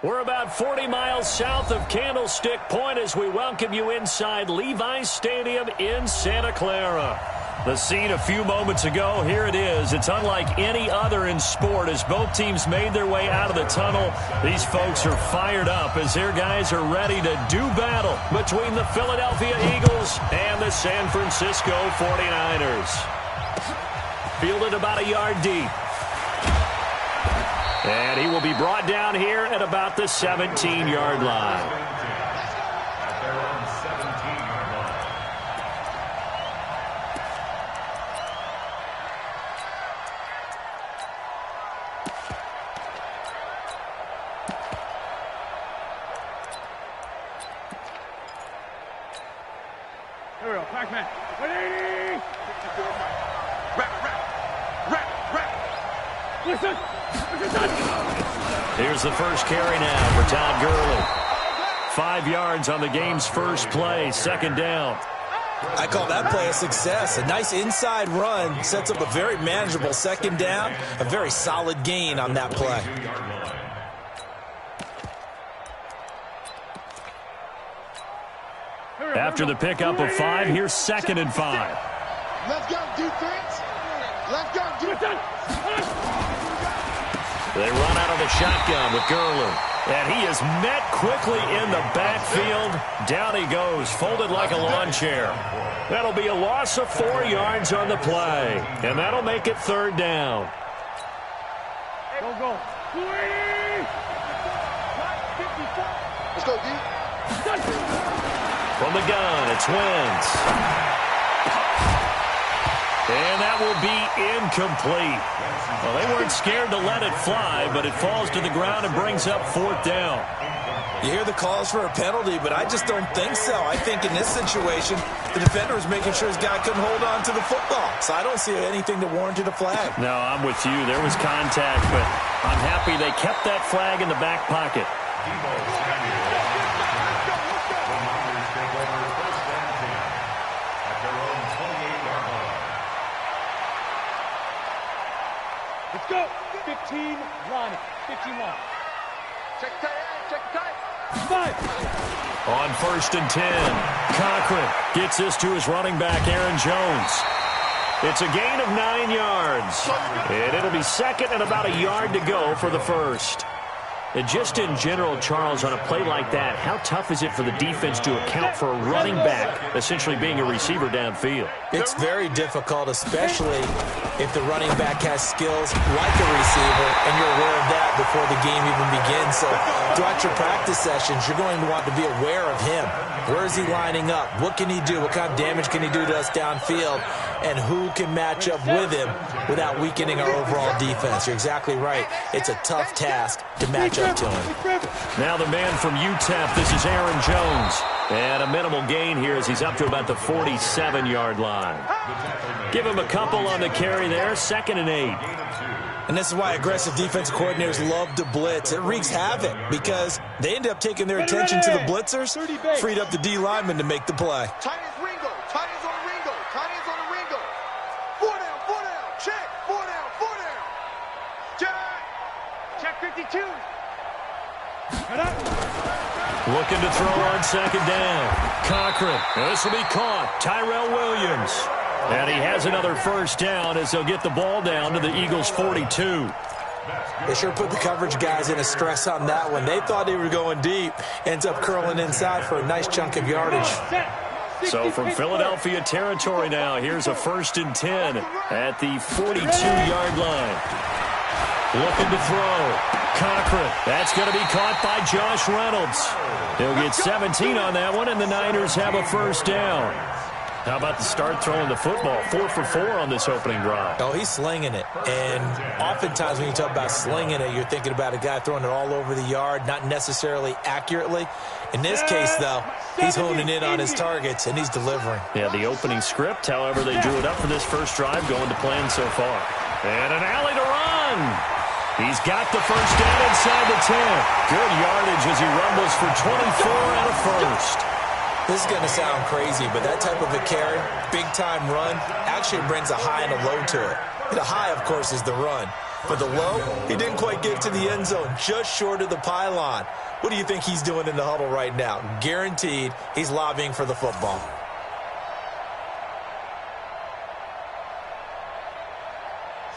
We're about 40 miles south of Candlestick Point as we welcome you inside Levi's Stadium in Santa Clara. The scene a few moments ago, here it is. It's unlike any other in sport as both teams made their way out of the tunnel. These folks are fired up as their guys are ready to do battle between the Philadelphia Eagles and the San Francisco 49ers. Fielded about a yard deep. And he will be brought down here at about the 17-yard line. Here we go, Pac-Man. 180! Wrap. Listen! Here's the first carry now for Todd Gurley. 5 yards on the game's first play, second down. I call that play a success. A nice inside run sets up a very manageable second down, a very solid gain on that play. After the pickup of 5, here's 2nd and 5. Let's go, defense. Let's go, defense. They run out of the shotgun with Gurley. And he is met quickly in the backfield. Down he goes, folded like a lawn chair. That'll be a loss of 4 yards on the play. And that'll make it 3rd down. Go. Let's go, D. From the gun, it's Wentz. And that will be incomplete. Well, they weren't scared to let it fly, but it falls to the ground and brings up 4th down. You hear the calls for a penalty, but I just don't think so. I think in this situation, the defender was making sure his guy couldn't hold on to the football. So I don't see anything that warranted a flag. No, I'm with you. There was contact, but I'm happy they kept that flag in the back pocket. Let's go. 15 line. 15 line. Check the tight. 5. On 1st and 10, Cochran gets this to his running back, Aaron Jones. It's a gain of 9 yards. And it'll be 2nd and about a yard to go for the first. And just in general, Charles, on a play like that, how tough is it for the defense to account for a running back essentially being a receiver downfield? It's very difficult, especially if the running back has skills like a receiver, and you're aware of that before the game even begins. So throughout your practice sessions, you're going to want to be aware of him. Where is he lining up? What can he do? What kind of damage can he do to us downfield? And who can match up with him without weakening our overall defense? You're exactly right. It's a tough task to match up to him. Now the man from UTEP, this is Aaron Jones. And a minimal gain here as he's up to about the 47-yard line. Give him a couple on the carry there, 2nd and 8. And this is why aggressive defensive coordinators love to blitz. It wreaks havoc because they end up taking their attention to the blitzers, freed up the D lineman to make the play. Tight ends Ringo. Tight ends on Ringo. Tight ends on the Ringo. 4 down. Check. 4 down. Check 52. Looking to throw on 2nd down. Cochran. This will be caught. Tyrell Williams. And he has another first down as they'll get the ball down to the Eagles' 42. They sure put the coverage guys in a stress on that one. They thought they were going deep. Ends up curling inside for a nice chunk of yardage. So from Philadelphia territory now, here's a 1st and 10 at the 42-yard line. Looking to throw. Cochran. That's going to be caught by Josh Reynolds. He'll get 17 on that one, and the Niners have a first down. How about the start throwing the football? 4 for 4 on this opening drive. Oh, he's slinging it. And oftentimes when you talk about slinging it, you're thinking about a guy throwing it all over the yard, not necessarily accurately. In this case, though, he's honing in on his targets, and he's delivering. Yeah, the opening script, however, they drew it up for this first drive, going to plan so far. And an alley to run. He's got the first down inside the 10. Good yardage as he rumbles for 24 and a first. This is going to sound crazy, but that type of a carry, big-time run, actually brings a high and a low to it. The high, of course, is the run. For the low, he didn't quite get to the end zone, just short of the pylon. What do you think he's doing in the huddle right now? Guaranteed he's lobbying for the football.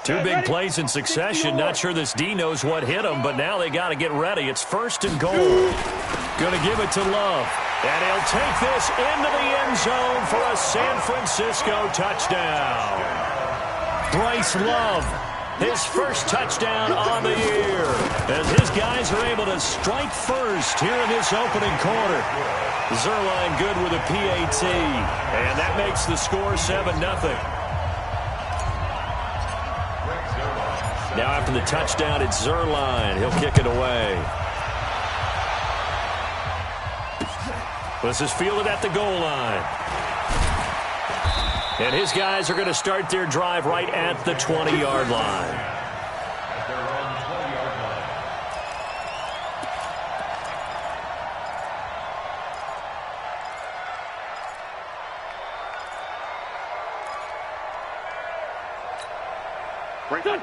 Two big plays in succession. Not sure this D knows what hit him, but now they got to get ready. It's 1st and goal. Going to give it to Love. And he'll take this into the end zone for a San Francisco touchdown. Bryce Love, his first touchdown on the year, as his guys are able to strike first here in this opening quarter. Zerline good with a PAT, and that makes the score 7-0. Now after the touchdown, it's Zerline. He'll kick it away. This is fielded at the goal line. And his guys are going to start their drive right at the 20-yard line.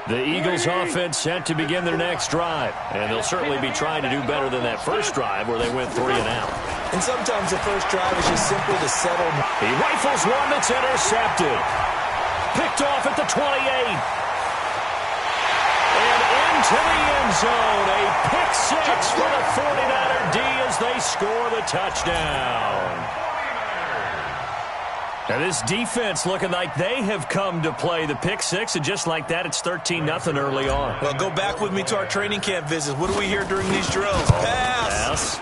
The Eagles offense set to begin their next drive. And they'll certainly be trying to do better than that first drive where they went 3 and out. And sometimes the first drive is just simply to settle. He rifles one that's intercepted. Picked off at the 28. And into the end zone. A pick 6 for the 49er D as they score the touchdown. Now this defense looking like they have come to play the pick 6, and just like that, it's 13-0 early on. Well, go back with me to our training camp visits. What do we hear during these drills? Pass.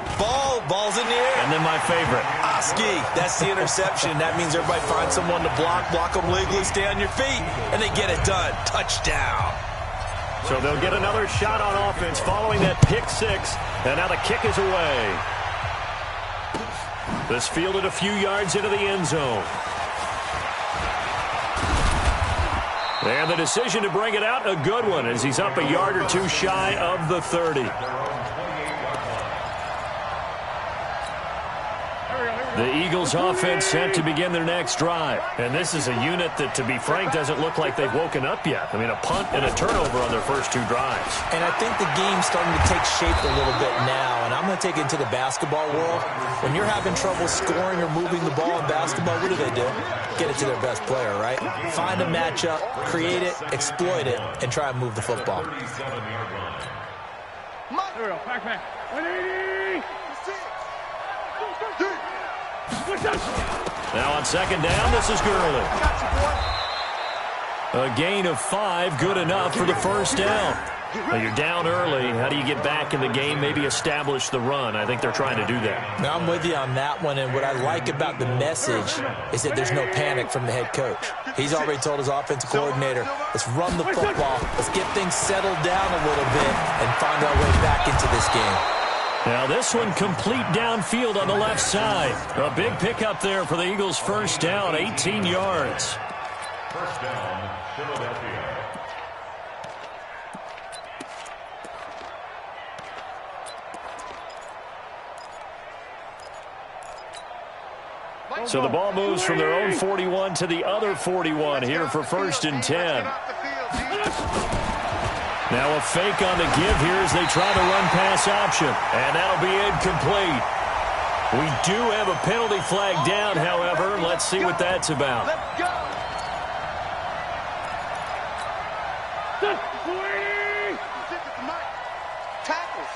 Ball's in the air. And then my favorite. Oski, that's the interception. That means everybody finds someone to block them legally, stay on your feet, and they get it done. Touchdown. So they'll get another shot on offense following that pick 6, and now the kick is away. This fielded a few yards into the end zone. And the decision to bring it out, a good one, as he's up a yard or two shy of the 30. The Eagles offense set to begin their next drive. And this is a unit that, to be frank, doesn't look like they've woken up yet. I mean, a punt and a turnover on their first 2 drives. And I think the game's starting to take shape a little bit now. And I'm going to take it into the basketball world. When you're having trouble scoring or moving the ball in basketball, what do? Get it to their best player, right? Find a matchup, create it, exploit it, and try and move the football. There we go. Back. 180. Now on second down, this is Gurley. A gain of 5, good enough for the first down. Well, you're down early. How do you get back in the game, maybe establish the run? I think they're trying to do that. Now, I'm with you on that one, and what I like about the message is that there's no panic from the head coach. He's already told his offensive coordinator, let's run the football, let's get things settled down a little bit and find our way back into this game. Now this one complete downfield on the left side. A big pickup there for the Eagles' first down, 18 yards. First down, Philadelphia. So the ball moves from their own 41 to the other 41 here for 1st and 10. Now a fake on the give here as they try the run-pass option. And that'll be incomplete. We do have a penalty flag down, however. Let's see what that's about. Let's go. Tackles.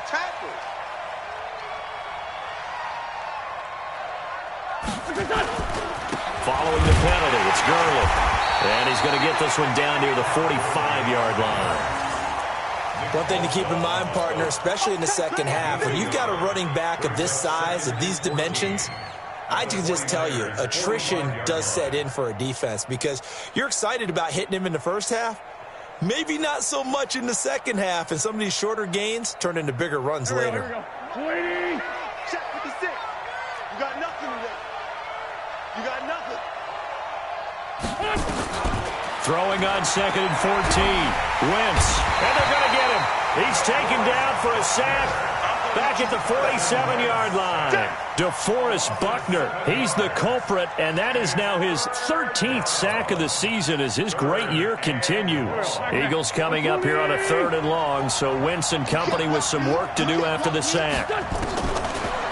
Following the penalty, it's Gurley. And he's going to get this one down near the 45-yard line. One thing to keep in mind, partner, especially in the second half, when you've got a running back of this size, of these dimensions, I can just tell you, attrition does set in for a defense because you're excited about hitting him in the first half, maybe not so much in the second half, and some of these shorter gains turn into bigger runs later. Waiting. Check 56. You got nothing today. You got nothing. Throwing on 2nd and 14. Wentz. And they're going to get him. He's taken down for a sack. Back at the 47-yard line. DeForest Buckner, he's the culprit, and that is now his 13th sack of the season as his great year continues. Eagles coming up here on a 3rd and long, so Wentz and company with some work to do after the sack.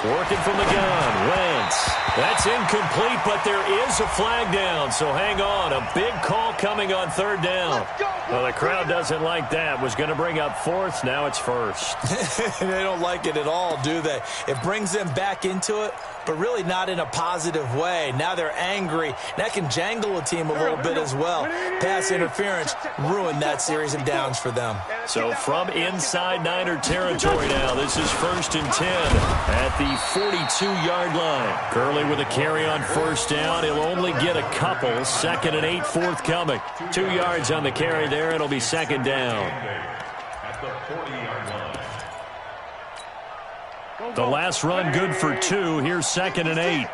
Working from the gun, Wentz. That's incomplete, but there is a flag down, so hang on. A big call coming on 3rd down. Well, the crowd doesn't like that. Was going to bring up 4th, now it's 1st. They don't like it at all, do they? It brings them back into it, but really not in a positive way. Now they're angry. That can jangle a team a little bit as well. Pass interference ruined that series of downs for them. So from inside Niner territory now, this is 1st and 10 at the 42-yard line. Gurley with a carry on 1st down. He'll only get a couple. 2nd and 8 forthcoming. 2 yards on the carry there. It'll be 2nd down. At the 40-yard line. The last run good for 2. Here's 2nd and 8.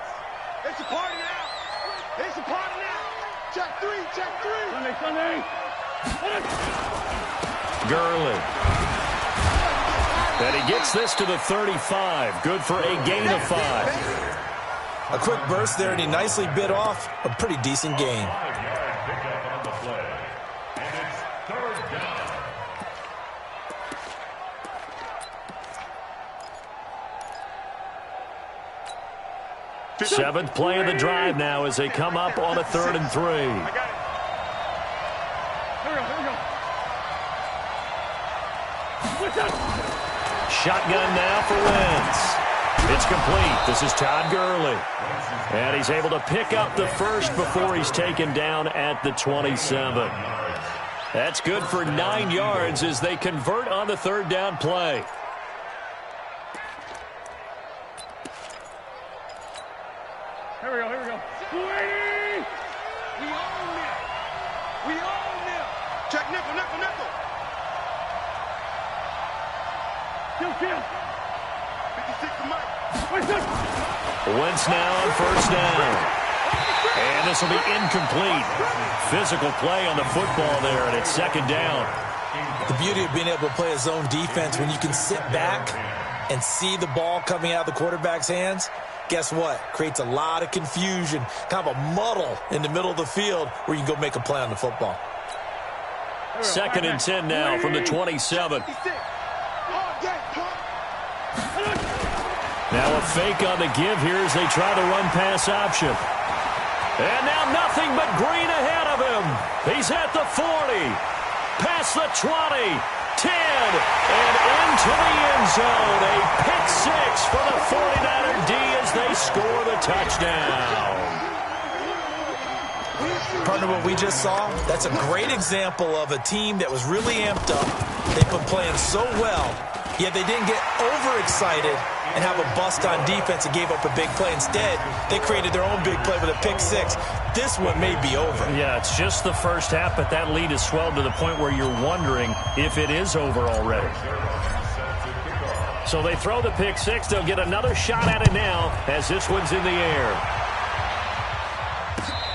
It's a party now. It's a party now. Check 3, check 3. Sunday. Gurley. And he gets this to the 35. Good for a gain of 5. A quick burst there, and he nicely bit off a pretty decent gain. 5-yard pickup on the play. And it's 3rd down. Seventh play of the drive now as they come up on a 3rd and 3. Here we go. Shotgun now for Wentz. It's complete. This is Todd Gurley. And he's able to pick up the 1st before he's taken down at the 27. That's good for 9 yards as they convert on the 3rd down play. Here we go. We own them. We own them. Check nickel, nickel, nickel. Kill. 56 to Mike. Wentz now on 1st down. And this will be incomplete. Physical play on the football there, and it's 2nd down. The beauty of being able to play a zone defense when you can sit back and see the ball coming out of the quarterback's hands, guess what? Creates a lot of confusion, kind of a muddle in the middle of the field where you can go make a play on the football. 2nd and 10 now from the 27. Now a fake on the give here as they try the run-pass option. And now nothing but green ahead of him. He's at the 40, past the 20, 10, and into the end zone. A pick 6 for the 49er D as they score the touchdown. Partner, what we just saw, that's a great example of a team that was really amped up. They've been playing so well, yet they didn't get overexcited and have a bust on defense and gave up a big play. Instead, they created their own big play with a pick 6. This one may be over. Yeah, it's just the first half, but that lead has swelled to the point where you're wondering if it is over already. So they throw the pick 6. They'll get another shot at it now as this one's in the air.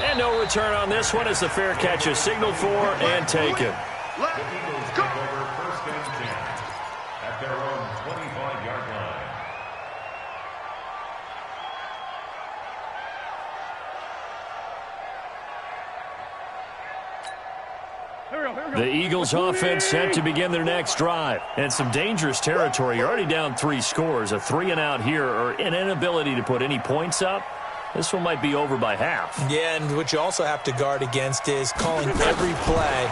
And no return on this one as the fair catch is signaled for and taken. The Eagles take over 1st and 10 at their own 25-yard line. The Eagles offense set to begin their next drive. And some dangerous territory. You're already down 3 scores. A 3-and-out here or an inability to put any points up. This one might be over by half. Yeah, and what you also have to guard against is calling every play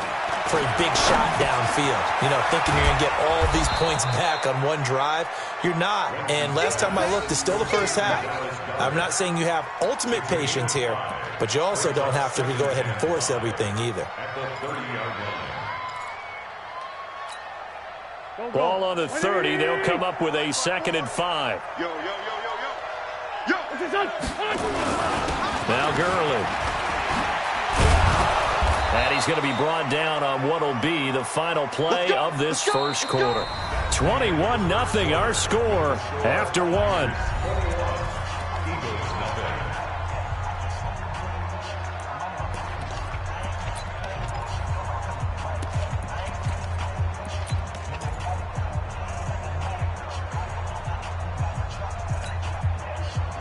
for a big shot downfield. You know, thinking you're going to get all these points back on one drive. You're not. And last time I looked, it's still the first half. I'm not saying you have ultimate patience here, but you also don't have to go ahead and force everything either. At the 30-yard line. Ball on the 30. They'll come up with a 2nd and 5. Yo. Now Gurley. And he's going to be brought down on what will be the final play of this first quarter. 21-0 our score after 1.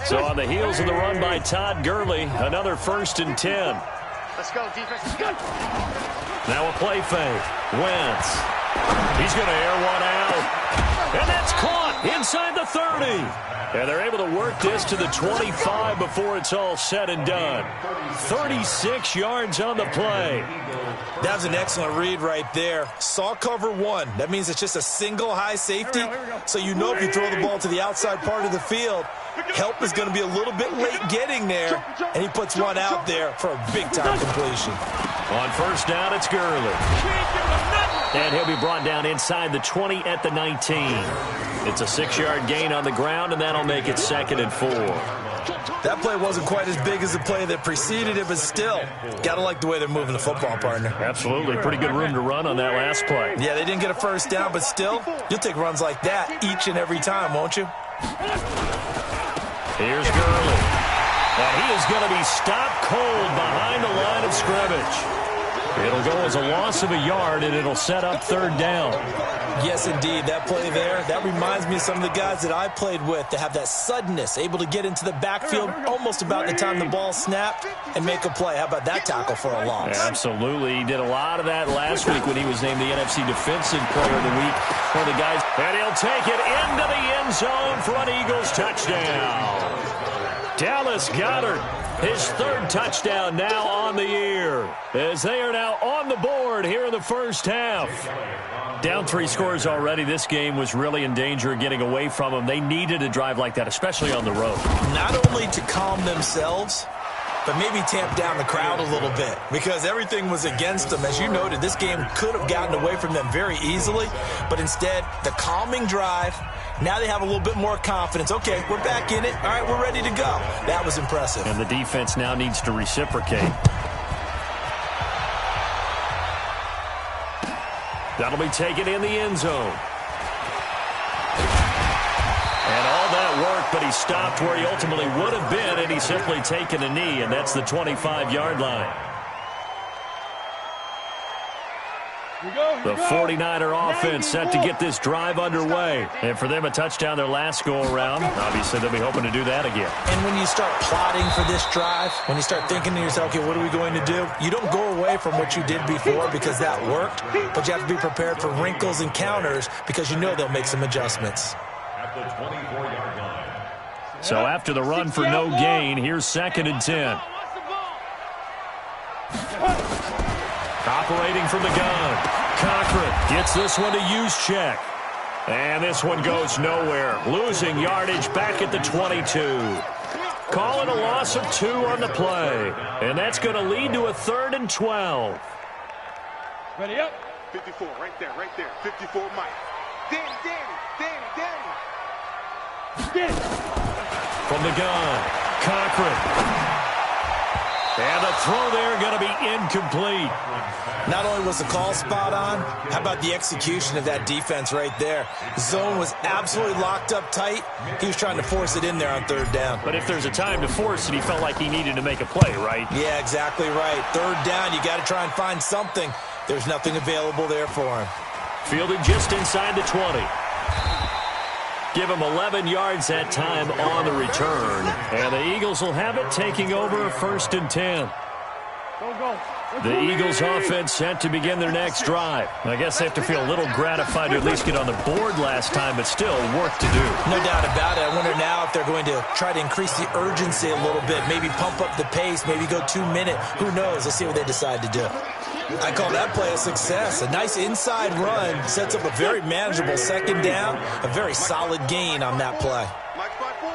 So on the heels of the run by Todd Gurley, another 1st and 10. Let's go, defense. Let's go. Now a play fake. Wentz. He's going to air one out. And that's caught inside the 30. And they're able to work this to the 25 before it's all said and done. 36 yards on the play. That was an excellent read right there. Saw cover 1. That means it's just a single high safety. So you know if you throw the ball to the outside part of the field, help is going to be a little bit late getting there. And he puts one out there for a big-time completion. On 1st down, it's Gurley. And he'll be brought down inside the 20 at the 19. It's a 6-yard gain on the ground, and that'll make it 2nd and 4. That play wasn't quite as big as the play that preceded it, but still, got to like the way they're moving the football, partner. Absolutely. Pretty good room to run on that last play. Yeah, they didn't get a 1st down, but still, you'll take runs like that each and every time, won't you? Here's Gurley. And he is going to be stopped cold behind the line of scrimmage. It'll go as a loss of a yard, and it'll set up 3rd down. Yes, indeed. That play there, that reminds me of some of the guys that I played with that have that suddenness, able to get into the backfield almost about the time the ball snapped and make a play. How about that tackle for a loss? Absolutely. He did a lot of that last week when he was named the NFC Defensive Player of the Week. One of the guys, and he'll take it into the end zone for an Eagles touchdown. Dallas Goedert, his 3rd touchdown now on the year, as they are now on the board here in the 1st half. Down 3 scores already. This game was really in danger of getting away from them. They needed a drive like that, especially on the road. Not only to calm themselves, but maybe tamp down the crowd a little bit, because everything was against them. As you noted, this game could have gotten away from them very easily, but instead, the calming drive, now they have a little bit more confidence. Okay, we're back in it. All right, we're ready to go. That was impressive. And the defense now needs to reciprocate. That'll be taken in the end zone. And all that work, but he stopped where he ultimately would have been, and he's simply taken a knee, and that's the 25-yard line. The 49er offense set to get this drive underway. And for them, a touchdown their last go-around. Obviously, they'll be hoping to do that again. And when you start plotting for this drive, when you start thinking to yourself, okay, what are we going to do? You don't go away from what you did before because that worked, but you have to be prepared for wrinkles and counters because you know they'll make some adjustments. At the 24-yard line. So after the run for no gain, here's 2nd and 10. Operating from the gun. Cochran gets this one to use check. And this one goes nowhere. Losing yardage back at the 22. Calling a loss of 2 on the play. And that's going to lead to a 3rd and 12. Ready up. 54, right there, right there. 54, Mike. Danny. From the gun, Cochran. And the throw there going to be incomplete. Not only was the call spot on, how about the execution of that defense right there? Zone was absolutely locked up tight. He was trying to force it in there on 3rd down. But if there's a time to force it, he felt like he needed to make a play, right? Yeah, exactly right. 3rd down, you got to try and find something. There's nothing available there for him. Fielded just inside the 20. Give him 11 yards that time on the return. And the Eagles will have it, taking over 1st and 10. Go. The Eagles offense set to begin their next drive. I guess they have to feel a little gratified to at least get on the board last time, but still work to do. No doubt about it. I wonder now if they're going to try to increase the urgency a little bit, maybe pump up the pace, maybe go 2-minute. Who knows? Let's see what they decide to do. I call that play a success. A nice inside run sets up a very manageable 2nd down, a very solid gain on that play. Mike by 4.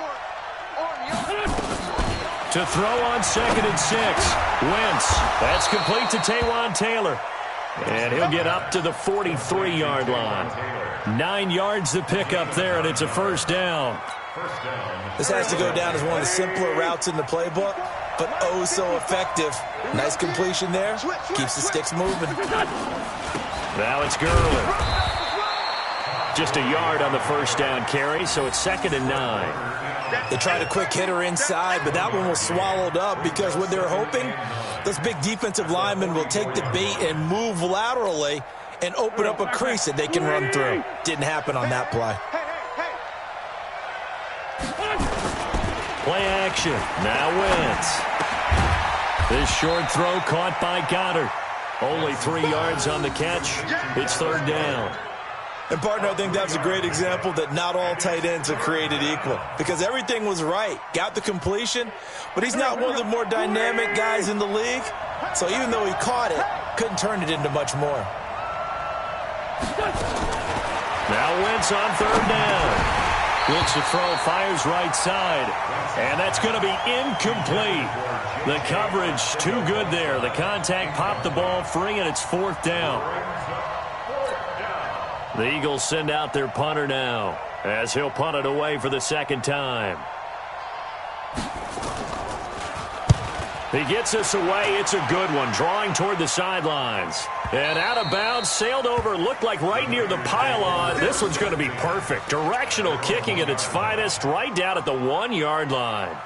To throw on 2nd and 6. Wentz. That's complete to Taywan Taylor. And he'll get up to the 43-yard line. 9 yards to pick up there, and it's a 1st down. This has to go down as one of the simpler routes in the playbook, but oh so effective. Nice completion there. Keeps the sticks moving. Now it's Gurley. Just a yard on the 1st down carry, so it's 2nd and 9. They tried a quick hitter inside, but that one was swallowed up because what they're hoping, those big defensive linemen will take the bait and move laterally and open up a crease that they can run through. Didn't happen on that play. Play action. Now Wentz. This short throw caught by Goddard. Only 3 yards on the catch. It's third down. And, partner, I think that's a great example that not all tight ends are created equal because everything was right. Got the completion, but he's not one of the more dynamic guys in the league. So even though he caught it, couldn't turn it into much more. Now Wentz on third down. Looks to throw, fires right side. And that's going to be incomplete. The coverage too good there. The contact popped the ball free, and it's fourth down. The Eagles send out their punter now as he'll punt it away for the second time. He gets us away. It's a good one, drawing toward the sidelines. And out of bounds, sailed over, looked like right near the pylon. This one's going to be perfect. Directional kicking at its finest, right down at the 1-yard line.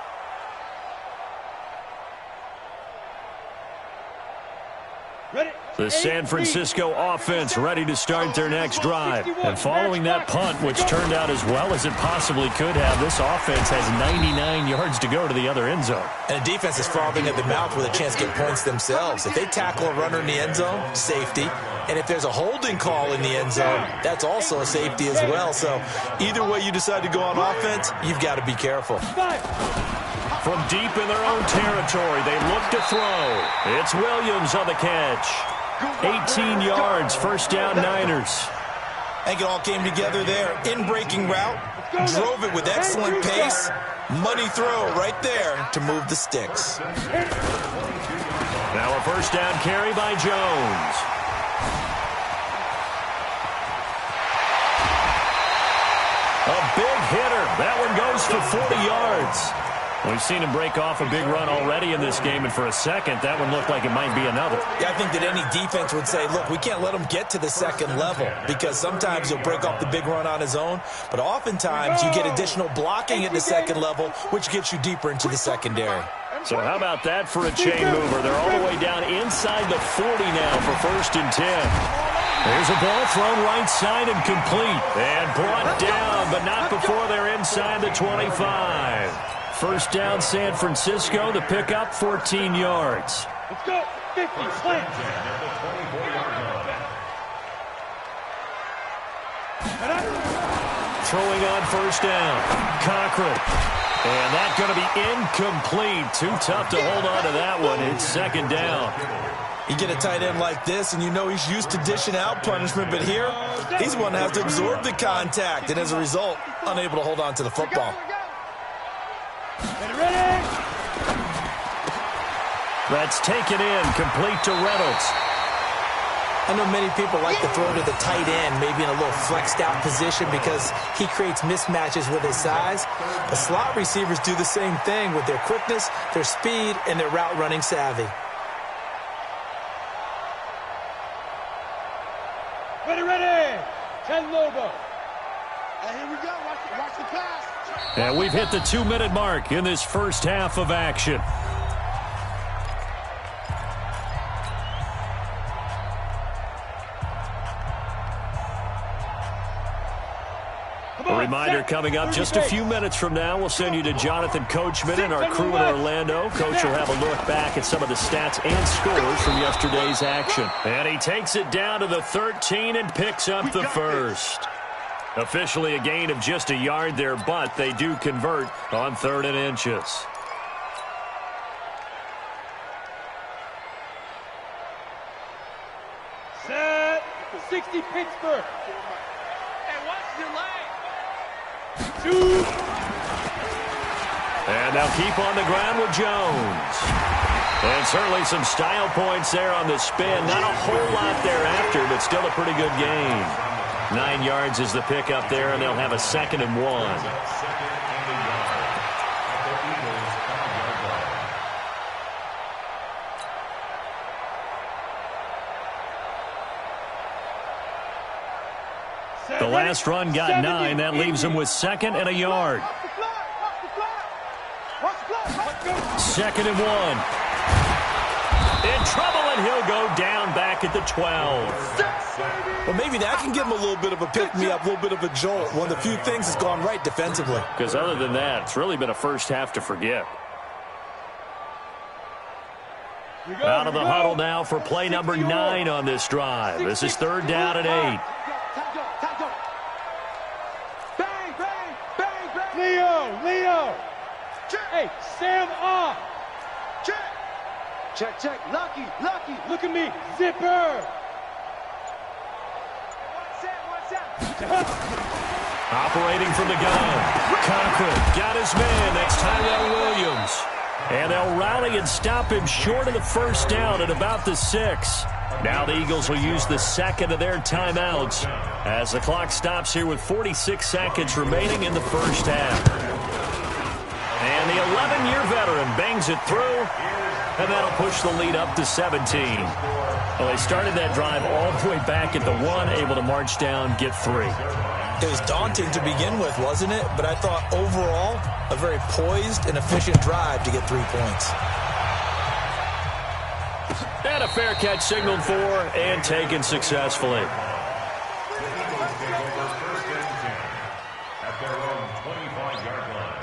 The San Francisco offense ready to start their next drive. And following that punt, which turned out as well as it possibly could have, this offense has 99 yards to go to the other end zone. And the defense is frothing at the mouth with a chance to get points themselves. If they tackle a runner in the end zone, safety. And if there's a holding call in the end zone, that's also a safety as well. So either way you decide to go on offense, you've got to be careful. From deep in their own territory, they look to throw. It's Williams on the catch. 18 yards, first down Niners. I think it all came together there. In-breaking route, drove it with excellent pace. Money throw right there to move the sticks. Now a first down carry by Jones. A big hitter. That one goes for 40 yards. We've seen him break off a big run already in this game, and for a second, that one looked like it might be another. Yeah, I think that any defense would say, look, we can't let him get to the second level because sometimes he'll break off the big run on his own, but oftentimes you get additional blocking at the second level, which gets you deeper into the secondary. So how about that for a chain mover? They're all the way down inside the 40 now for first and 10. There's a ball thrown right side and complete. And brought down, but not before they're inside the 25. First down, San Francisco. The pickup, 14 yards. Let's go. 50, slant. Throwing on first down. Cochran. And that's going to be incomplete. Too tough to hold on to that one. It's second down. You get a tight end like this, and you know he's used to dishing out punishment, but here, he's one that has to absorb the contact, and as a result, unable to hold on to the football. Ready? That's taken in, complete to Reynolds. I know many people like to throw to the tight end, maybe in a little flexed out position because he creates mismatches with his size. The slot receivers do the same thing with their quickness, their speed, and their route running savvy. Ready. 10 logo. And here we go. Watch the pass. And we've hit the 2-minute mark in this first half of action. A reminder coming up just a few minutes from now. We'll send you to Jonathan Coachman and our crew in Orlando. Coach will have a look back at some of the stats and scores from yesterday's action. And he takes it down to the 13 and picks up the first. Officially a gain of just a yard there, but they do convert on 3rd and inches. Set. 60 Pittsburgh. Hey, watch your leg. 2. And they'll keep on the ground with Jones. And certainly some style points there on the spin. Not a whole lot thereafter, but still a pretty good game. 9 yards is the pickup there, and they'll have a 2nd and 1. The last run got 9. That leaves them with 2nd and a yard. 2nd and 1. In trouble, and he'll go down back back at the 12. Well, maybe that can give him a little bit of a pick-me-up, a little bit of a jolt. One of the few things that's gone right defensively. Because other than that, it's really been a first half to forget. Out of the huddle now for play number 9 on this drive. This is 3rd down and 8. Bang, bang, bang, bang. Leo. Hey, Sam off. Check. Lucky. Look at me. Zipper. Operating from the gun. Conklin got his man. That's Tyrell Williams. And they'll rally and stop him short of the first down at about the 6. Now the Eagles will use the second of their timeouts as the clock stops here with 46 seconds remaining in the first half. And the 11-year veteran bangs it through, and that'll push the lead up to 17. Well, they started that drive all the way back at the 1, able to march down, get 3. It was daunting to begin with, wasn't it? But I thought overall, a very poised and efficient drive to get 3 points. And a fair catch signaled for and taken successfully. The Eagles take over 1st and 10 at their own 25-yard line.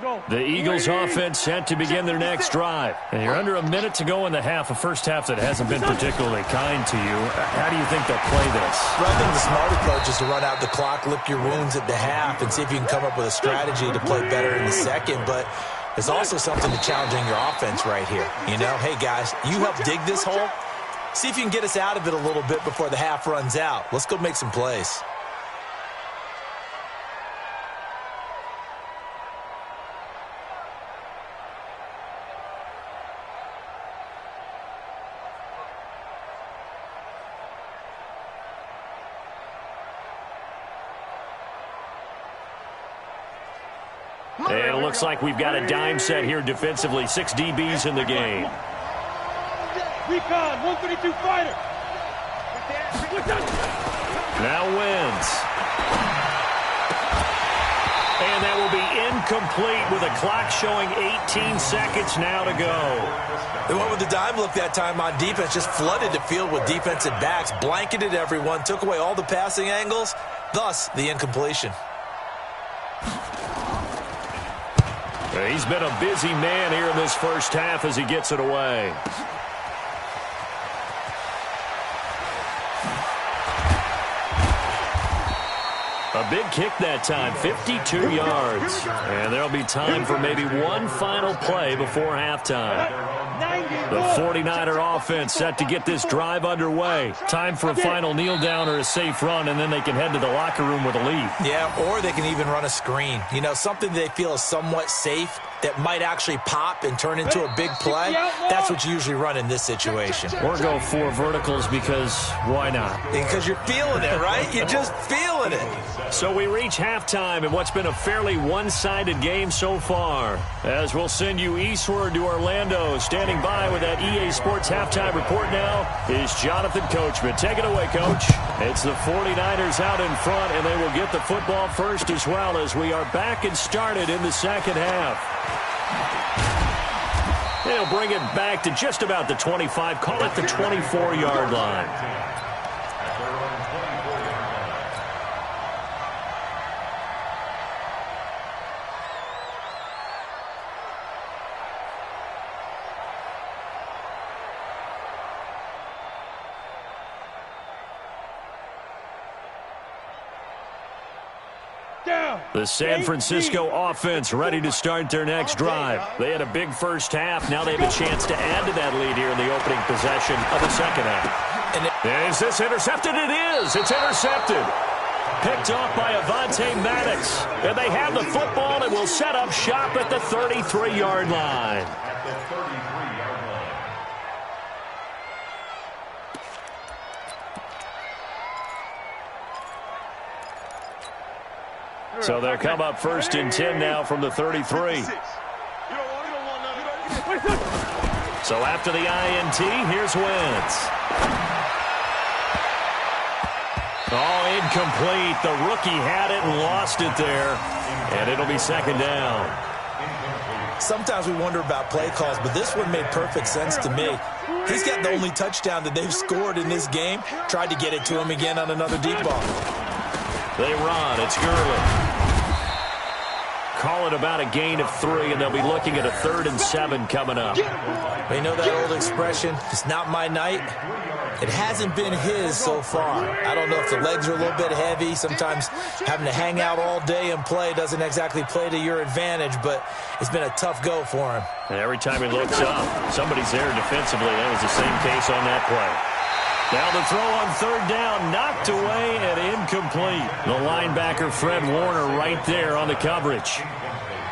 Go. The Eagles offense set to begin their next drive. And you're under a minute to go in the half, a first half that hasn't been particularly kind to you. How do you think they'll play this? Well, I think the smart approach is to run out the clock, lick your wounds at the half, and see if you can come up with a strategy to play better in the second. But there's also something to challenging your offense right here. You know, hey, guys, you help dig this hole. See if you can get us out of it a little bit before the half runs out. Let's go make some plays. And it looks like we've got a dime set here defensively. 6 DBs in the game. Recon, 132 fighter. Now wins. And that will be incomplete with a clock showing 18 seconds now to go. They went with the dime look that time on defense, just flooded the field with defensive backs, blanketed everyone, took away all the passing angles, thus the incompletion. He's been a busy man here in this first half as he gets it away. A big kick that time, 52 yards. And there'll be time for maybe one final play before halftime. The 49er offense set to get this drive underway. Time for a final kneel down or a safe run, and then they can head to the locker room with a lead. Yeah, or they can even run a screen. You know, something they feel is somewhat safe that might actually pop and turn into a big play. That's what you usually run in this situation. Or go 4 verticals because why not? Because you're feeling it, right? You're just feeling it. So we reach halftime in what's been a fairly one-sided game so far. As we'll send you eastward to Orlando. Standing by with that EA Sports halftime report now is Jonathan Coachman. Take it away, Coach. It's the 49ers out in front, and they will get the football first as well as we are back and started in the second half. They'll bring it back to just about the 25, call it the 24-yard line. The San Francisco offense ready to start their next drive. They had a big first half. Now they have a chance to add to that lead here in the opening possession of the second half. And is this intercepted? It is. It's intercepted. Picked off by Avonte Maddox. And they have the football and will set up shop at the 33-yard line. So they'll come up 1st and 10 now from the 33. So after the INT, here's Wentz. Oh, incomplete. The rookie had it and lost it there. And it'll be second down. Sometimes we wonder about play calls, but this one made perfect sense to me. He's got the only touchdown that they've scored in this game. Tried to get it to him again on another deep ball. They run. It's Gurley. Call it about a gain of 3, and they'll be looking at a 3rd and 7 coming up. You know that old expression, it's not my night? It hasn't been his so far. I don't know if the legs are a little bit heavy. Sometimes having to hang out all day and play doesn't exactly play to your advantage, but it's been a tough go for him. And every time he looks up, somebody's there defensively. That was the same case on that play. Now the throw on 3rd down, knocked away and incomplete. The linebacker, Fred Warner, right there on the coverage.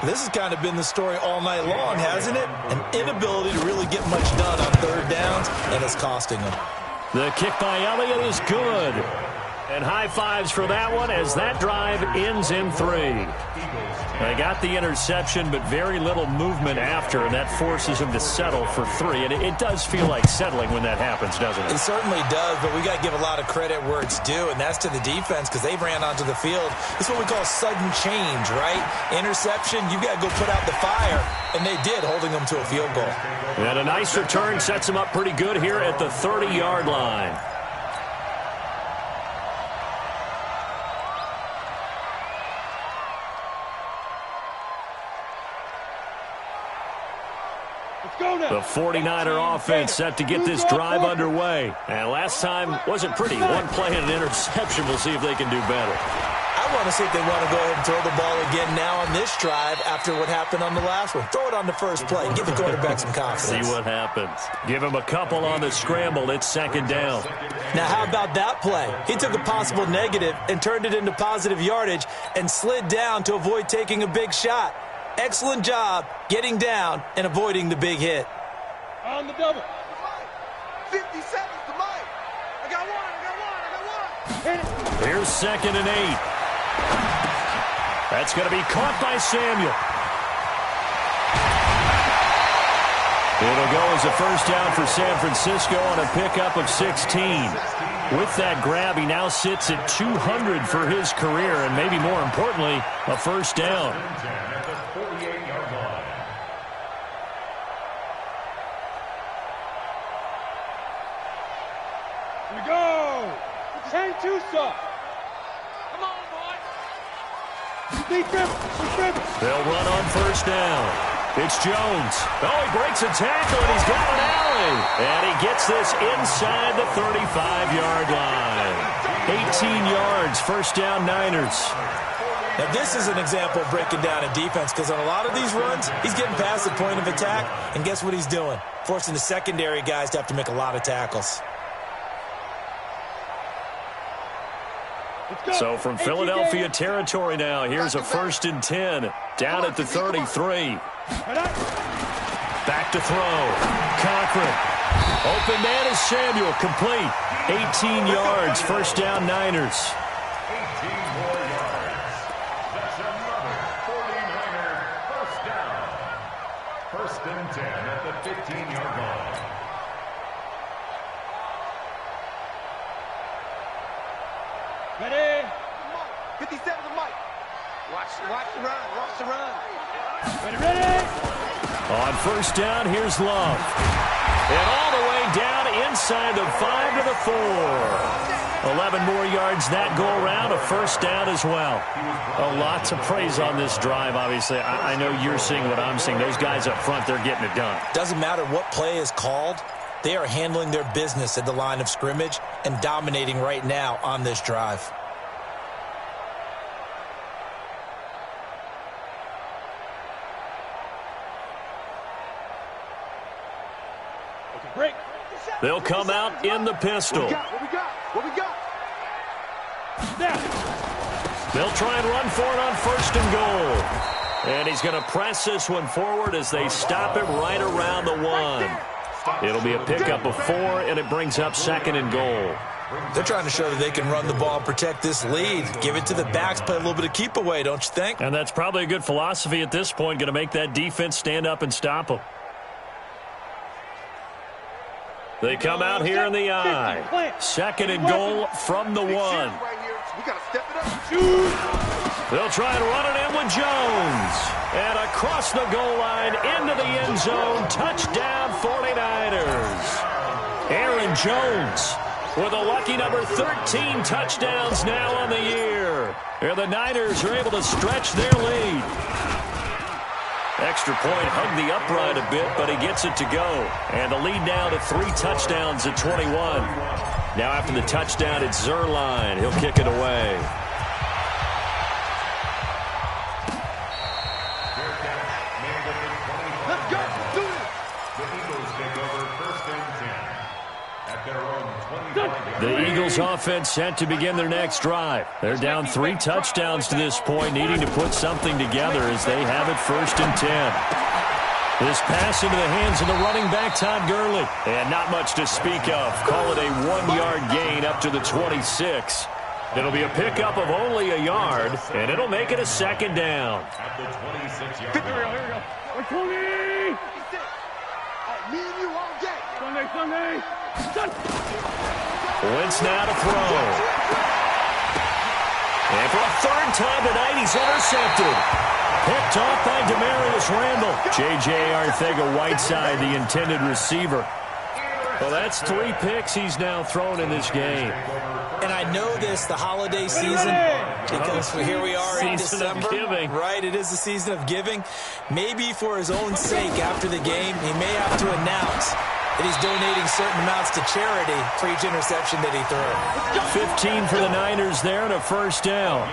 This has kind of been the story all night long, hasn't it? An inability to really get much done on 3rd downs, and it's costing them. The kick by Elliott is good. And high fives for that one as that drive ends in 3. They got the interception, but very little movement after, and that forces them to settle for 3. And it does feel like settling when that happens, doesn't it? It certainly does, but we got to give a lot of credit where it's due, and that's to the defense because they ran onto the field. It's what we call sudden change, right? Interception, you got to go put out the fire, and they did, holding them to a field goal. And a nice return sets them up pretty good here at the 30-yard line. The 49er offense set to get this drive underway. And last time wasn't pretty. One play and an interception. We'll see if they can do better. I want to see if they want to go ahead and throw the ball again now on this drive after what happened on the last one. Throw it on the first play. Give the quarterback some confidence. See what happens. Give him a couple on the scramble. It's 2nd down. Now, how about that play? He took a possible negative and turned it into positive yardage and slid down to avoid taking a big shot. Excellent job getting down and avoiding the big hit. On the double. 50 seconds to Mike. I got one. Hit it. Here's 2nd and 8. That's going to be caught by Samuel. It'll go as a 1st down for San Francisco on a pickup of 16. With that grab, he now sits at 200 for his career, and maybe more importantly, a 1st down. Here we go. 10-2 soft. Come on, boy. Deep dribble. They'll run on 1st down. It's Jones. Oh, he breaks a tackle, and he's got an alley. And he gets this inside the 35-yard line. 18 yards, 1st down, Niners. Now, this is an example of breaking down a defense because on a lot of these runs, he's getting past the point of attack, and guess what he's doing? Forcing the secondary guys to have to make a lot of tackles. So from Philadelphia territory now, here's a 1st and 10, down at the 33. Back to throw. Cochran. Open man is Samuel, complete. 18 yards, 1st down, Niners. 18 more yards. That's another 49er 1st down. 1st and 10 at the 15-yard line. Ready? 57 to Mike. Watch the run. Ready? On 1st down, here's Love. And all the way down inside the 5 to the 4. 11 more yards that go around, a 1st down as well. A lot to praise on this drive, obviously. I know you're seeing what I'm seeing. Those guys up front, they're getting it done. Doesn't matter what play is called. They are handling their business at the line of scrimmage and dominating right now on this drive. Break. They'll come out in the pistol. What we got? Snap. They'll try and run for it on 1st and goal. And he's going to press this one forward as they stop him right around the 1. It'll be a pickup of 4, and it brings up 2nd and goal. They're trying to show that they can run the ball and protect this lead. Give it to the backs, play a little bit of keep away, don't you think? And that's probably a good philosophy at this point, going to make that defense stand up and stop them. They come out here in the I. Second and goal from the 1. We got to step it up. They'll try and run it in with Jones. And across the goal line into the end zone. Touchdown 49ers. Aaron Jones with a lucky number 13 touchdowns now on the year. And the Niners are able to stretch their lead. Extra point hugged the upright a bit, but he gets it to go. And the lead now to 3 touchdowns at 21. Now after the touchdown, it's Zuerlein. He'll kick it away. Let's go. Do it. The Eagles take over first and 10 at their own 25-yard The line. Eagles offense set to begin their next drive. They're down 3 touchdowns to this point, needing to put something together as they have it first and 10. This pass into the hands of the running back, Todd Gurley. And not much to speak of. Call it a 1-yard gain up to the 26. It'll be a pickup of only a yard, and it'll make it a second down. At the 26-yard Here we line. go. We're 20. Me and you all day. Sunday. Wentz now to throw. And for a third time tonight, he's intercepted. Picked off by Demarius Randall. J.J. Arcega-Whiteside, the intended receiver. Well, that's 3 picks he's now thrown in this game. And I know this, the holiday season, because here we are in Season of December. giving. Right, it is the season of giving. Maybe for his own sake after the game, he may have to announce that he's donating certain amounts to charity for each interception that he threw. 15 for the Niners there and a first down.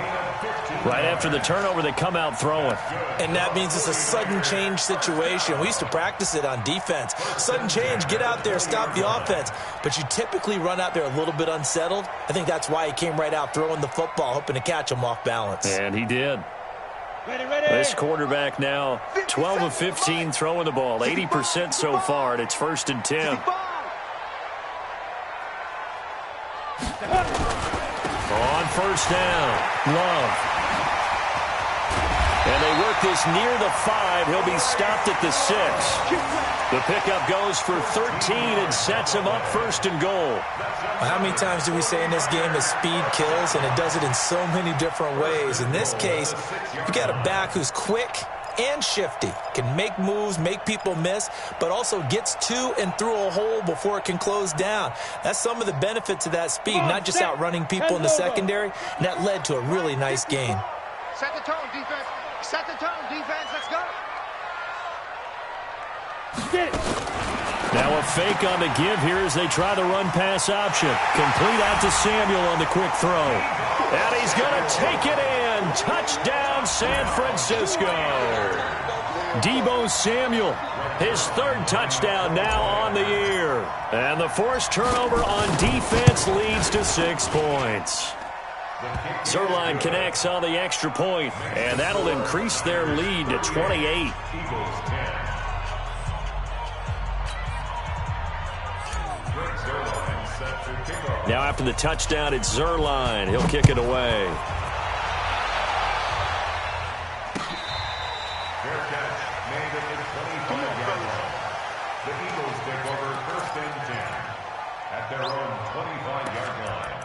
Right after the turnover, they come out throwing. And that means it's a sudden change situation. We used to practice it on defense. Sudden change, get out there, stop the offense. But you typically run out there a little bit unsettled. I think that's why he came right out throwing the football, hoping to catch him off balance. And he did. Ready. This quarterback now 12 of 15 throwing the ball, 80% so far, and it's first and 10. On first down, Love. And they work this near the 5. He'll be stopped at the 6. The pickup goes for 13 and sets him up first and goal. How many times do we say in this game that speed kills, and it does it in so many different ways? In this case, you got a back who's quick and shifty, can make moves, make people miss, but also gets to and through a hole before it can close down. That's some of the benefits of that speed, not just outrunning people in the secondary, and that led to a really nice game. Set the tone, defense. Set the tone, defense. Let's go. Get it. Now a fake on the give here as they try the run-pass option. Complete out to Samuel on the quick throw. And he's going to take it in. Touchdown, San Francisco. Deebo Samuel, his 3rd touchdown now on the year. And the forced turnover on defense leads to 6 points. Zuerlein connects on the extra point, and that'll increase their lead to 28. Now after the touchdown, it's Zuerlein. He'll kick it away. Fair catch made at the 25-yard line. The Eagles take over first and 10 at their own 25-yard line.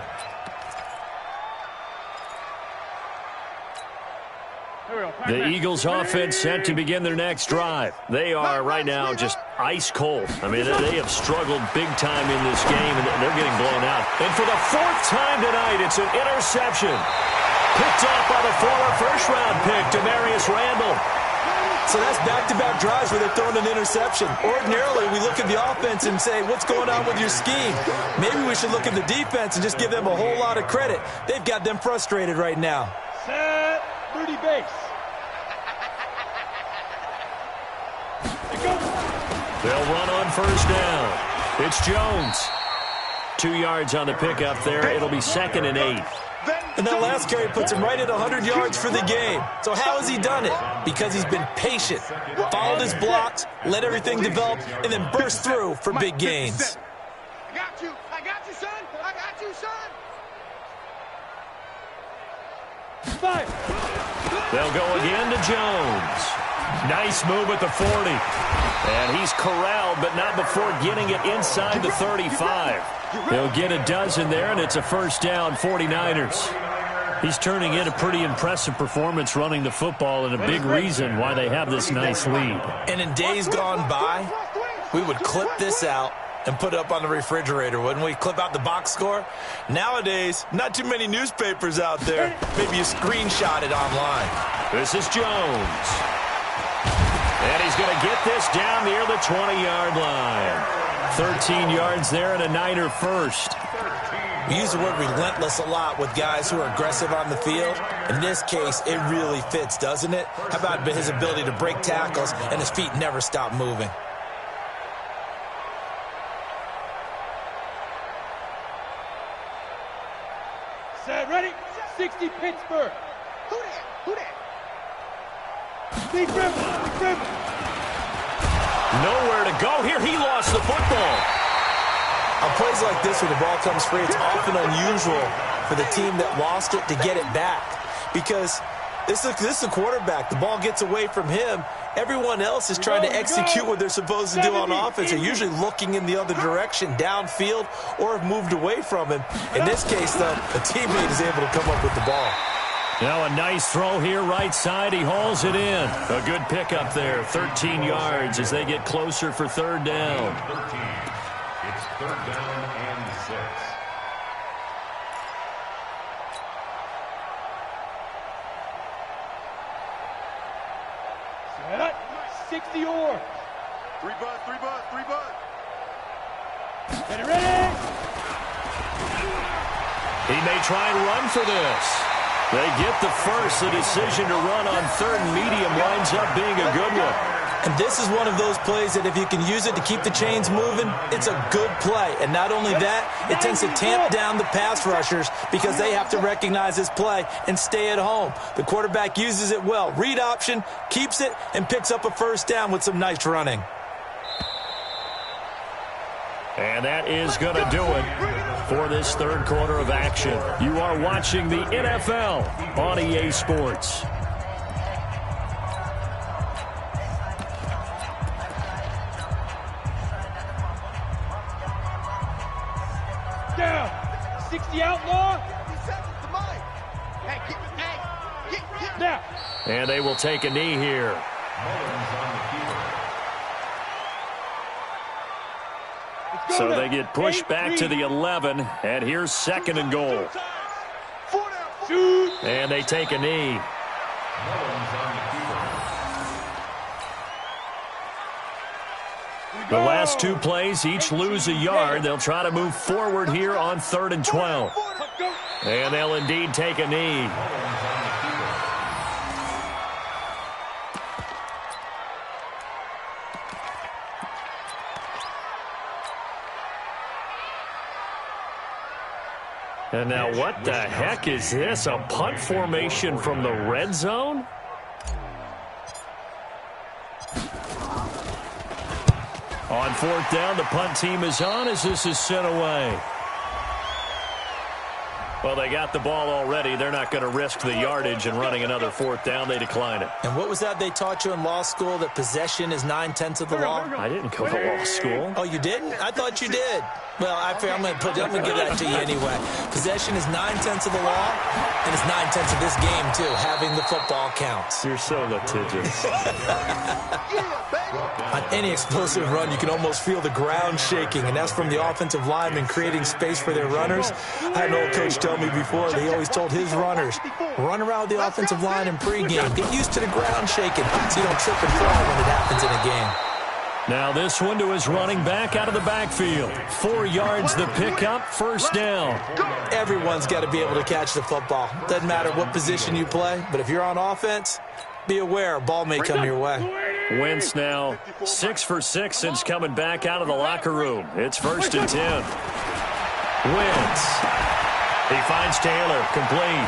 The Eagles offense set to begin their next drive. They are right now just ice cold. I mean, they have struggled big time in this game, and they're getting blown out. And for the 4th time tonight, it's an interception. Picked off by the former first-round pick, Demarius Randall. So that's back-to-back drives where they're throwing an interception. Ordinarily, we look at the offense and say, what's going on with your scheme? Maybe we should look at the defense and just give them a whole lot of credit. They've got them frustrated right now. Set. 30 base. They'll run on first down. It's Jones. 2 yards on the pickup there. It'll be 2nd and 8. And that last carry puts him right at 100 yards for the game. So how has he done it? Because he's been patient, followed his blocks, let everything develop, and then burst through for big gains. I got you, son. I got you, son. 5. They'll go again to Jones. Nice move at the 40. And he's corralled, but not before getting it inside the 35. He'll get a dozen there, and it's a first down, 49ers. He's turning in a pretty impressive performance running the football, and a big reason why they have this nice lead. And in days gone by, we would clip this out and put it up on the refrigerator, wouldn't we? Clip out the box score. Nowadays, not too many newspapers out there. Maybe you screenshot it online. This is Jones. And he's going to get this down near the 20-yard line. 13 yards there and a Niner first. We use the word relentless a lot with guys who are aggressive on the field. In this case, it really fits, doesn't it? How about his ability to break tackles and his feet never stop moving? Set, ready? 60 Pittsburgh. Who that? Who that? Big River. Nowhere to go here. He lost the football. On plays like this where the ball comes free, it's often unusual for the team that lost it to get it back. Because this is the quarterback. The ball gets away from him. Everyone else is trying to execute what they're supposed to do on offense. They're usually looking in the other direction, downfield, or have moved away from him. In this case, though, a teammate is able to come up with the ball. Now a nice throw here, right side. He hauls it in. A good pickup there, 13 yards as they get closer for third down. 13. It's third down and 6. Set, 60 or. 3 bud, 3 bud, 3 bud. Ready? He may try and run for this. They get the first. The decision to run on third and medium winds up being a good one. And this is one of those plays that if you can use it to keep the chains moving, it's a good play. And not only that, it tends to tamp down the pass rushers because they have to recognize this play and stay at home. The quarterback uses it well. Read option, keeps it, and picks up a first down with some nice running. And that is going to do it for this third quarter of action. You are watching the NFL on EA Sports. Down. 60 outlaw. Hey, Now. And they will take a knee here. So they get pushed back to the 11, and here's second and goal. Shoot. And they take a knee. The last two plays each lose a yard. They'll try to move forward here on 3rd and 12. And they'll indeed take a knee. And now what the heck is this? A punt formation from the red zone? On 4th down, the punt team is on as this is sent away. Well, they got the ball already. They're not going to risk the yardage and running another 4th down. They decline it. And what was that they taught you in law school, that possession is 9/10 of the law? I didn't go to law school. Oh, you didn't? I thought you did. Well, I'm going to give that to you anyway. Possession is 9/10 of the law, and it's 9/10 of this game, too. Having the football counts. You're so litigious. On any explosive run, you can almost feel the ground shaking, and that's from the offensive linemen creating space for their runners. I had an old coach tell me before, he always told his runners, run around the offensive line in pregame. Get used to the ground shaking so you don't trip and fall when it happens in a game. Now this one to his running back out of the backfield. 4 yards the pickup, first down. Everyone's got to be able to catch the football. Doesn't matter what position you play, but if you're on offense, be aware a ball may come your way. Wentz now 6 for 6 since coming back out of the locker room. It's 1st and 10. Wentz. He finds Taylor, complete.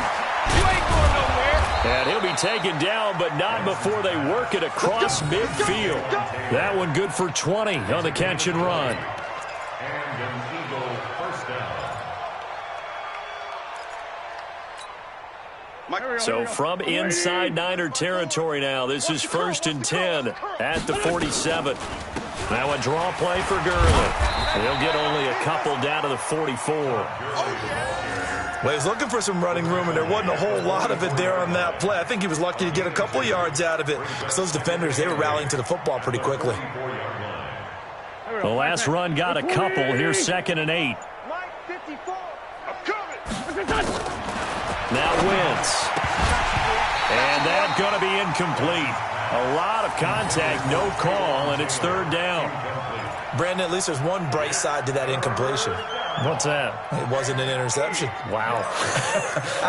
You ain't going nowhere. And he'll be taken down, but not before they work it across midfield. That one good for 20 on the catch and run. And an Eagle first down. So from inside Niner territory now, this is 1st and 10 at the 47. Now a draw play for Gurley. They'll get only a couple down to the 44. Well, he was looking for some running room, and there wasn't a whole lot of it there on that play. I think he was lucky to get a couple yards out of it. Because those defenders, they were rallying to the football pretty quickly. The last run got a couple. Here's 2nd and 8. Now Wentz. And that's going to be incomplete. A lot of contact, no call, and it's 3rd down. Brandon, at least there's one bright side to that incompletion. What's that? It wasn't an interception. Wow.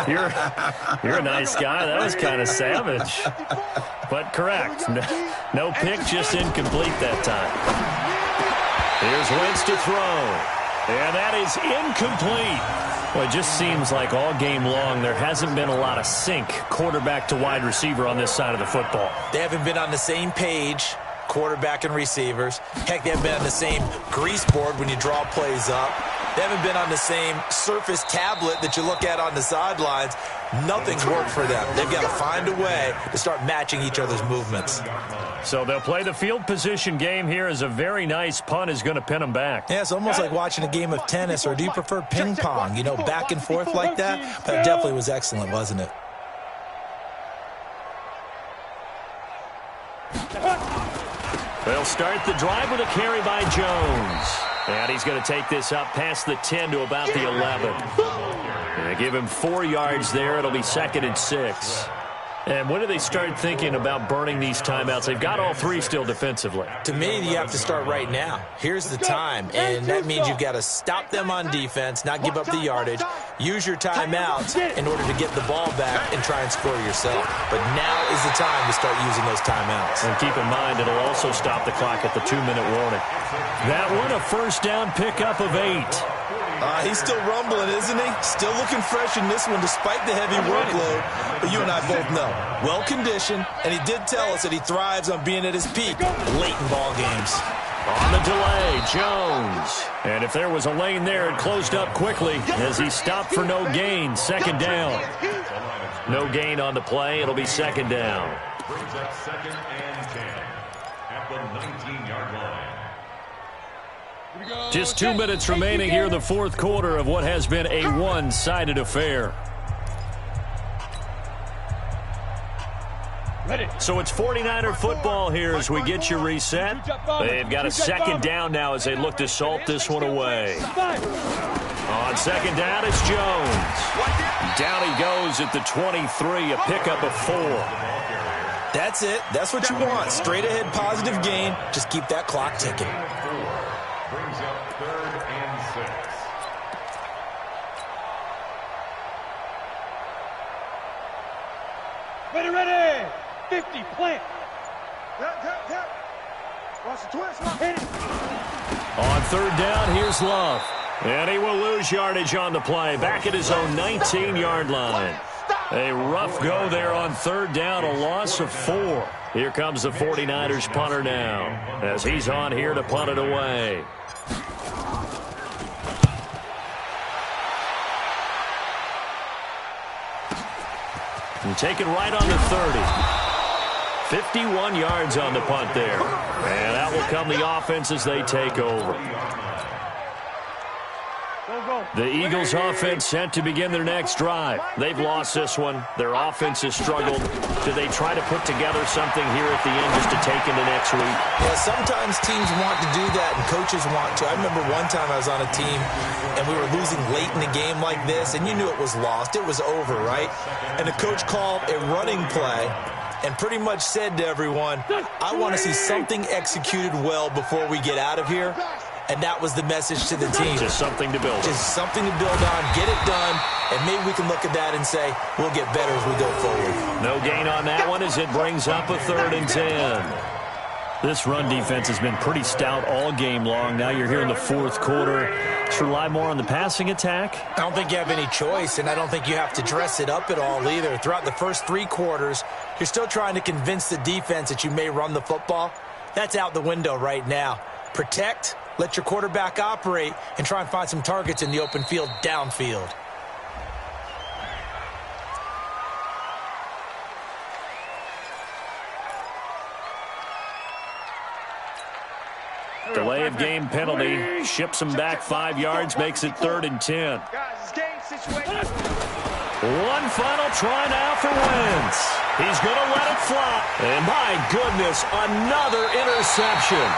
You're a nice guy. That was kind of savage. But correct. No pick, just incomplete that time. Here's Wentz to throw. And that is incomplete. Well, it just seems like all game long there hasn't been a lot of sync quarterback to wide receiver on this side of the football. They haven't been on the same page, quarterback and receivers. Heck, they haven't been on the same grease board when you draw plays up. They haven't been on the same Surface tablet that you look at on the sidelines. Nothing's worked for them. They've got to find a way to start matching each other's movements. So they'll play the field position game here as a very nice punt is going to pin them back. Yeah, it's almost like watching a game of tennis, or do you prefer ping pong? You know, back and forth like that? But it definitely was excellent, wasn't it? They'll start the drive with a carry by Jones. And he's going to take this up past the 10 to about the 11. And give him 4 yards there. It'll be 2nd and 6. And when do they start thinking about burning these timeouts? They've got all 3 still defensively. To me, you have to start right now. Here's the time, and that means you've got to stop them on defense, not give up the yardage, use your timeouts in order to get the ball back and try and score yourself. But now is the time to start using those timeouts. And keep in mind, it'll also stop the clock at the 2-minute warning. That one, a 1st down pickup of 8. He's still rumbling, isn't he? Still looking fresh in this one despite the heavy workload. But you and I both know, well-conditioned, and he did tell us that he thrives on being at his peak late in ball games. On the delay, Jones. And if there was a lane there, it closed up quickly as he stopped for no gain. 2nd down. No gain on the play. It'll be 2nd down. Brings up 2nd and 10 at the 19-yard line. Just 2 minutes remaining here in the 4th quarter of what has been a one-sided affair. So it's 49er football here as we get you reset. They've got a 2nd down now as they look to salt this one away. On 2nd down, it's Jones. Down he goes at the 23, a pickup of 4. That's it. That's what you want. Straight ahead positive gain. Just keep that clock ticking. Brings up 3rd and 6. Ready. 50, plant. Watch the twist. Hit it. On 3rd down, here's Love. And he will lose yardage on the play. Back at his own 19-yard line. A rough go there on 3rd down, a loss of 4. Here comes the 49ers punter now as he's on here to punt it away. And take it right on the 30. 51 yards on the punt there. And out will come the offense as they take over. The Eagles offense set to begin their next drive. They've lost this one. Their offense has struggled. Do they try to put together something here at the end just to take into next week? Yeah, sometimes teams want to do that and coaches want to. I remember one time I was on a team and we were losing late in the game like this, and you knew it was lost. It was over, right? And the coach called a running play and pretty much said to everyone, I want to see something executed well before we get out of here. And that was the message to the team. Just something to build on. Just something to build on, get it done, and maybe we can look at that and say, we'll get better as we go forward. No gain on that one as it brings up a 3rd and 10. This run defense has been pretty stout all game long. Now you're here in the 4th quarter. Let's rely more on the passing attack. I don't think you have any choice, and I don't think you have to dress it up at all either. Throughout the first 3 quarters, you're still trying to convince the defense that you may run the football. That's out the window right now. Protect, let your quarterback operate, and try and find some targets in the open field downfield. game penalty. Ships him back 5 yards, makes it 3rd and 10. One final try now for Wentz. He's going to let it fly. And my goodness, another interception.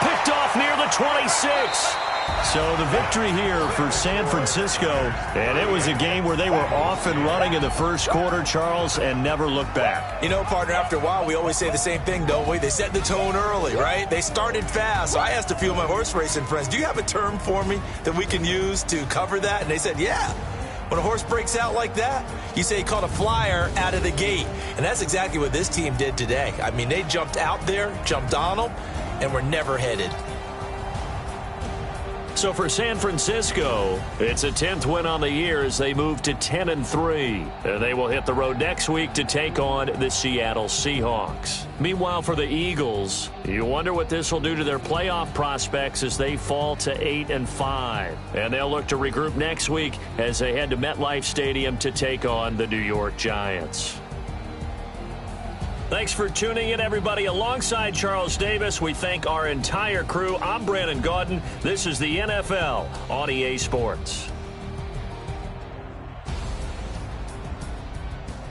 Picked off near the 26. So the victory here for San Francisco. And it was a game where they were off and running in the first quarter, Charles, and never looked back. You know, partner, after a while, we always say the same thing, don't we? They set the tone early, right? They started fast. So I asked a few of my horse racing friends, do you have a term for me that we can use to cover that? And they said, yeah. When a horse breaks out like that, you say he caught a flyer out of the gate. And that's exactly what this team did today. I mean, they jumped out there, jumped on them, and were never headed. So for San Francisco, it's a 10th win on the year as they move to 10-3. And they will hit the road next week to take on the Seattle Seahawks. Meanwhile, for the Eagles, you wonder what this will do to their playoff prospects as they fall to 8-5. And they'll look to regroup next week as they head to MetLife Stadium to take on the New York Giants. Thanks for tuning in, everybody. Alongside Charles Davis, we thank our entire crew. I'm Brandon Gaudin. This is the NFL on EA Sports.